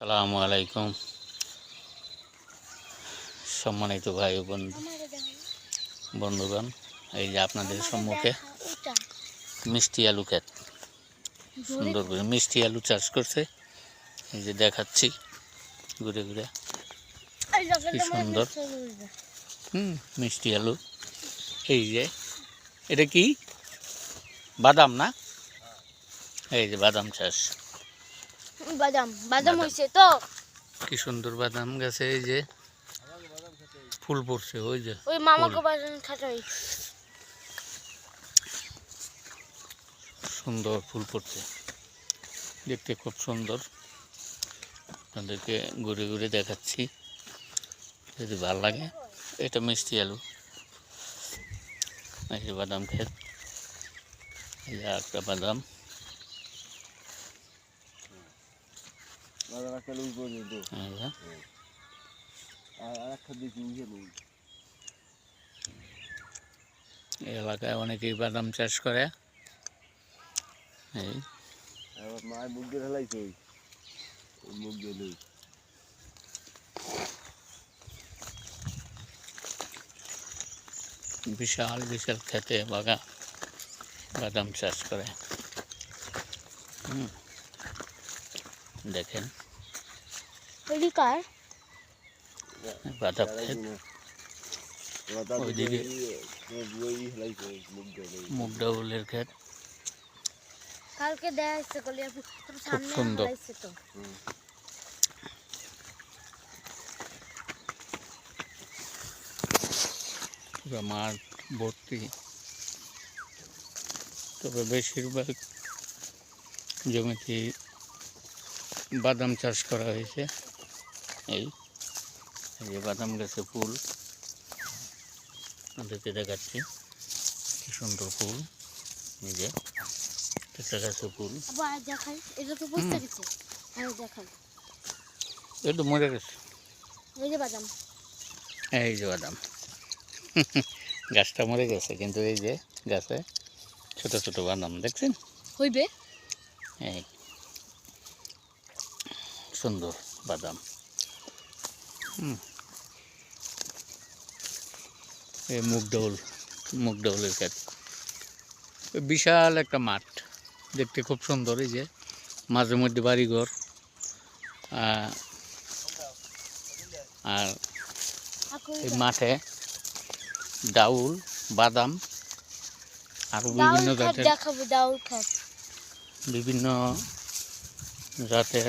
আসসালামু আলাইকুম সম্মানিত ভাই ও বন্ধুগণ, এই যে আপনাদের সম্মুখে মিষ্টি আলু ক্ষেত, সুন্দর করে মিষ্টি আলু চাষ করছে। এই যে দেখাচ্ছি ঘুরে ঘুরে, কি সুন্দর। মিষ্টি আলু। এই যে এটা কি বাদাম না? এই যে বাদাম চাষ, বাদাম হইছে তো, কি সুন্দর বাদাম গাছে এই যে ফুল পড়ছে। ওই যে ওই মামাকে বাদাম খাটাই সুন্দর ফুল পড়ছে, দেখতে খুব সুন্দর। আপনাদেরকে ঘুরে ঘুরে দেখাচ্ছি, যদি ভালো লাগে। এটা মিষ্টি আলু, এই যে বাদাম ক্ষেত, এই যে একটা বাদাম। এই এলাকায় অনেকেই বাদাম চাষ করে। এই বিশাল বিশাল খেতে বাদাম চাষ করে। দেখেন বাদাম ক্ষেত, ওইদিকে মুগ ডাউলের ক্ষেত, কালকে দেখাইছে কলিয়াপুর খুব সুন্দর। তো পুরো মাঠ ভর্তি, তবে বেশিরভাগ জমিতে বাদাম চাষ করা হয়েছে। এই যে বাদাম গাছে ফুল আপনাদেরকে দেখাচ্ছি, কি সুন্দর ফুল। এই যে একটা গাছে ফুল, এটা তো বুঝতে গেছে। একটু মরে গেছে। এই যে বাদাম, এই যে বাদাম গাছটা মরে গেছে, কিন্তু এই যে গাছে ছোট ছোট বাদাম দেখছেন হইবে। এই সুন্দর বাদাম। এই মুগ ডাউলের ক্ষেত, বিশাল একটা মাঠ, দেখতে খুব সুন্দর। এই যে মাঝে মধ্যে বাড়িঘর, আর এই মাঠে ডাউল, বাদাম, আরো বিভিন্ন জাতের